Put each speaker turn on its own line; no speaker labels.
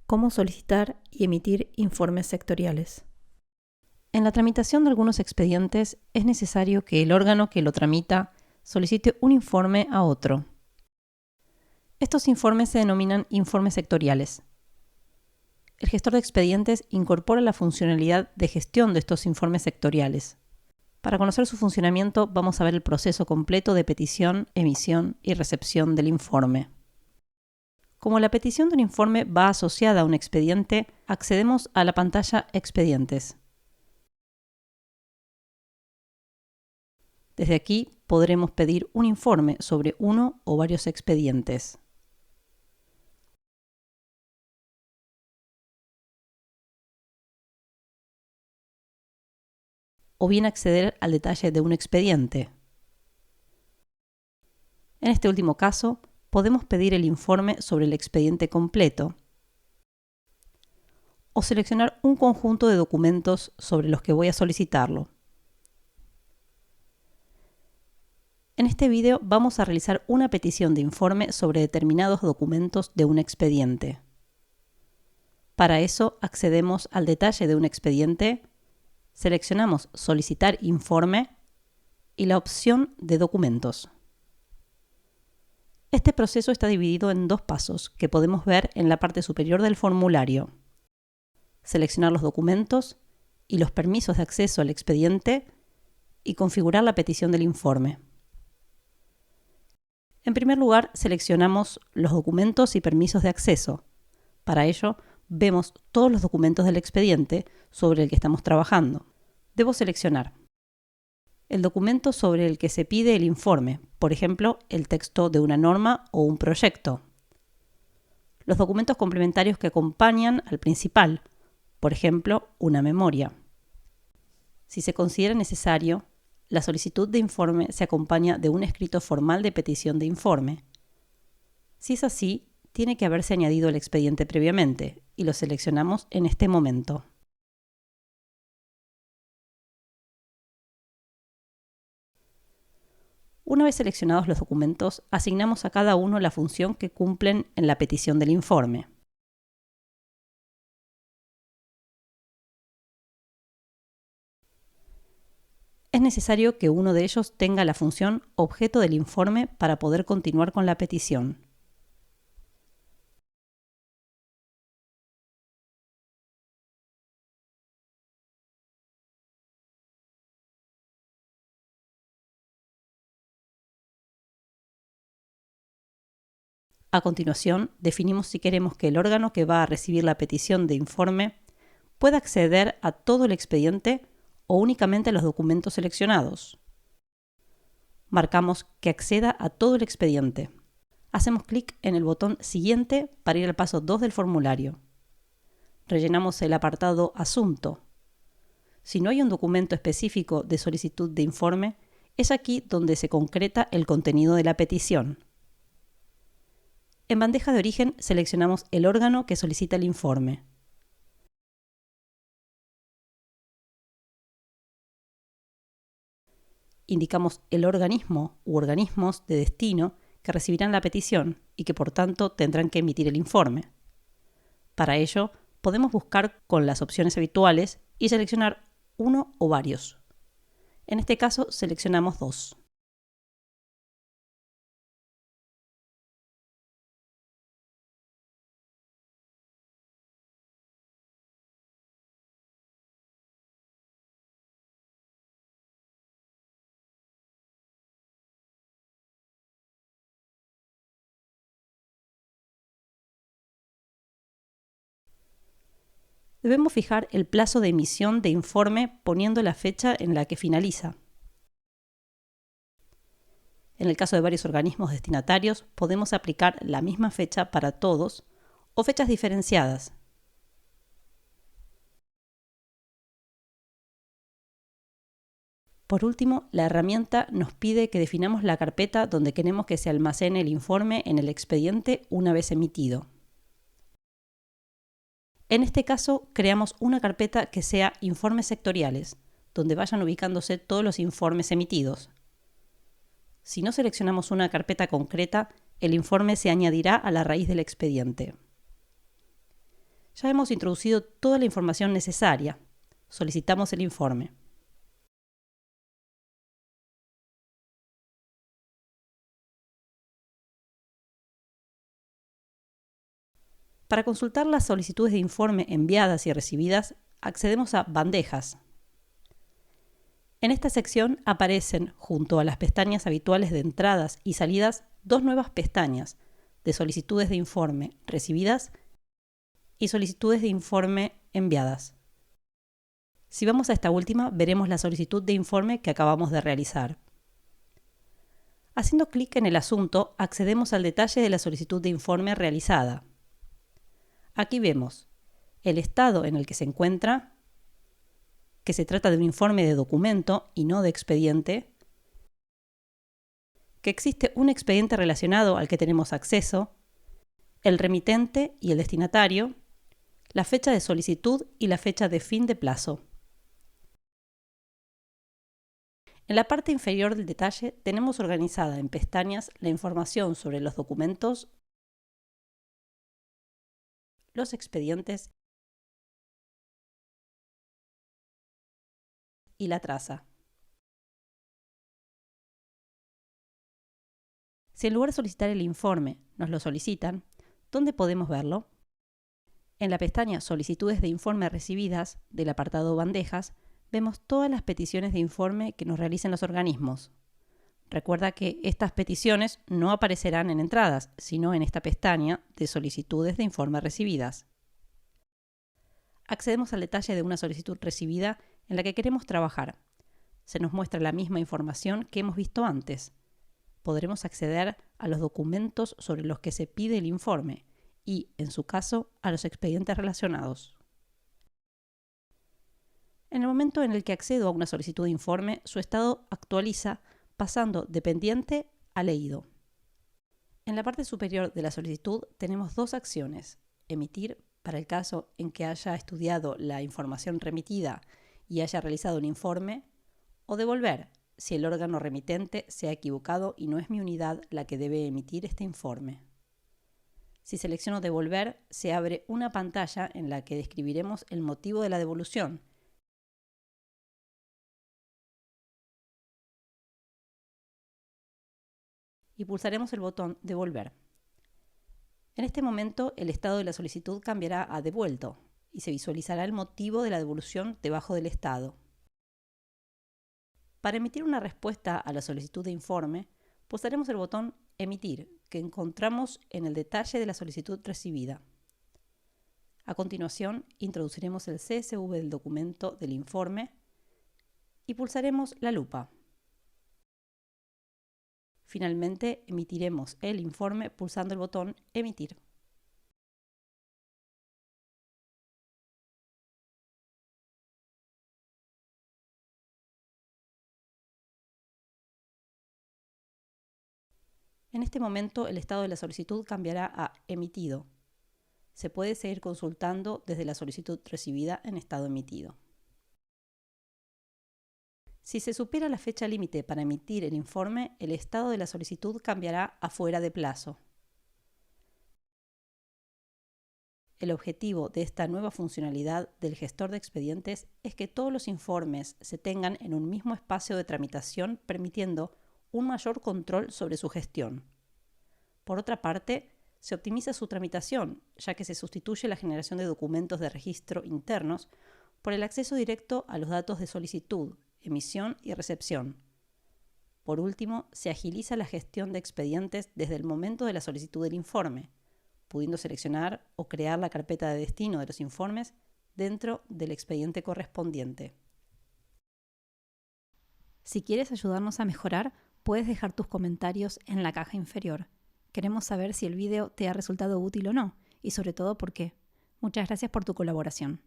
Cómo solicitar y emitir informes sectoriales. En la tramitación de algunos expedientes es necesario que el órgano que lo tramita solicite un informe a otro. Estos informes se denominan informes sectoriales. El gestor de expedientes incorpora la funcionalidad de gestión de estos informes sectoriales. Para conocer su funcionamiento, vamos a ver el proceso completo de petición, emisión y recepción del informe. Como la petición de un informe va asociada a un expediente, accedemos a la pantalla Expedientes. Desde aquí podremos pedir un informe sobre uno o varios expedientes. O bien acceder al detalle de un expediente. En este último caso, podemos pedir el informe sobre el expediente completo o seleccionar un conjunto de documentos sobre los que voy a solicitarlo. En este video vamos a realizar una petición de informe sobre determinados documentos de un expediente. Para eso accedemos al detalle de un expediente, seleccionamos Solicitar informe y la opción de documentos. Este proceso está dividido en dos pasos que podemos ver en la parte superior del formulario. Seleccionar los documentos y los permisos de acceso al expediente y configurar la petición del informe. En primer lugar, seleccionamos los documentos y permisos de acceso. Para ello, vemos todos los documentos del expediente sobre el que estamos trabajando. Debo seleccionar el documento sobre el que se pide el informe, por ejemplo, el texto de una norma o un proyecto. Los documentos complementarios que acompañan al principal, por ejemplo, una memoria. Si se considera necesario, la solicitud de informe se acompaña de un escrito formal de petición de informe. Si es así, tiene que haberse añadido el expediente previamente y lo seleccionamos en este momento. Una vez seleccionados los documentos, asignamos a cada uno la función que cumplen en la petición del informe. Es necesario que uno de ellos tenga la función objeto del informe para poder continuar con la petición. A continuación, definimos si queremos que el órgano que va a recibir la petición de informe pueda acceder a todo el expediente o únicamente a los documentos seleccionados. Marcamos que acceda a todo el expediente. Hacemos clic en el botón Siguiente para ir al paso 2 del formulario. Rellenamos el apartado Asunto. Si no hay un documento específico de solicitud de informe, es aquí donde se concreta el contenido de la petición. En bandeja de origen seleccionamos el órgano que solicita el informe. Indicamos el organismo u organismos de destino que recibirán la petición y que por tanto tendrán que emitir el informe. Para ello, podemos buscar con las opciones habituales y seleccionar uno o varios. En este caso, seleccionamos dos. Debemos fijar el plazo de emisión de informe poniendo la fecha en la que finaliza. En el caso de varios organismos destinatarios, podemos aplicar la misma fecha para todos o fechas diferenciadas. Por último, la herramienta nos pide que definamos la carpeta donde queremos que se almacene el informe en el expediente una vez emitido. En este caso, creamos una carpeta que sea Informes sectoriales, donde vayan ubicándose todos los informes emitidos. Si no seleccionamos una carpeta concreta, el informe se añadirá a la raíz del expediente. Ya hemos introducido toda la información necesaria. Solicitamos el informe. Para consultar las solicitudes de informe enviadas y recibidas, accedemos a Bandejas. En esta sección aparecen, junto a las pestañas habituales de entradas y salidas, dos nuevas pestañas de solicitudes de informe recibidas y solicitudes de informe enviadas. Si vamos a esta última, veremos la solicitud de informe que acabamos de realizar. Haciendo clic en el asunto, accedemos al detalle de la solicitud de informe realizada. Aquí vemos el estado en el que se encuentra, que se trata de un informe de documento y no de expediente, que existe un expediente relacionado al que tenemos acceso, el remitente y el destinatario, la fecha de solicitud y la fecha de fin de plazo. En la parte inferior del detalle tenemos organizada en pestañas la información sobre los documentos, los expedientes y la traza. Si en lugar de solicitar el informe nos lo solicitan, ¿dónde podemos verlo? En la pestaña Solicitudes de informe recibidas del apartado Bandejas, vemos todas las peticiones de informe que nos realicen los organismos. Recuerda que estas peticiones no aparecerán en entradas, sino en esta pestaña de Solicitudes de informe recibidas. Accedemos al detalle de una solicitud recibida en la que queremos trabajar. Se nos muestra la misma información que hemos visto antes. Podremos acceder a los documentos sobre los que se pide el informe y, en su caso, a los expedientes relacionados. En el momento en el que accedo a una solicitud de informe, su estado actualiza pasando de pendiente a leído. En la parte superior de la solicitud tenemos dos acciones: emitir para el caso en que haya estudiado la información remitida y haya realizado un informe, o devolver si el órgano remitente se ha equivocado y no es mi unidad la que debe emitir este informe. Si selecciono devolver, se abre una pantalla en la que describiremos el motivo de la devolución. Y pulsaremos el botón Devolver. En este momento, el estado de la solicitud cambiará a Devuelto y se visualizará el motivo de la devolución debajo del estado. Para emitir una respuesta a la solicitud de informe, pulsaremos el botón Emitir, que encontramos en el detalle de la solicitud recibida. A continuación, introduciremos el CSV del documento del informe y pulsaremos la lupa. Finalmente, emitiremos el informe pulsando el botón Emitir. En este momento, el estado de la solicitud cambiará a Emitido. Se puede seguir consultando desde la solicitud recibida en estado emitido. Si se supera la fecha límite para emitir el informe, el estado de la solicitud cambiará a fuera de plazo. El objetivo de esta nueva funcionalidad del gestor de expedientes es que todos los informes se tengan en un mismo espacio de tramitación, permitiendo un mayor control sobre su gestión. Por otra parte, se optimiza su tramitación, ya que se sustituye la generación de documentos de registro internos por el acceso directo a los datos de solicitud, emisión y recepción. Por último, se agiliza la gestión de expedientes desde el momento de la solicitud del informe, pudiendo seleccionar o crear la carpeta de destino de los informes dentro del expediente correspondiente. Si quieres ayudarnos a mejorar, puedes dejar tus comentarios en la caja inferior. Queremos saber si el video te ha resultado útil o no, y sobre todo por qué. Muchas gracias por tu colaboración.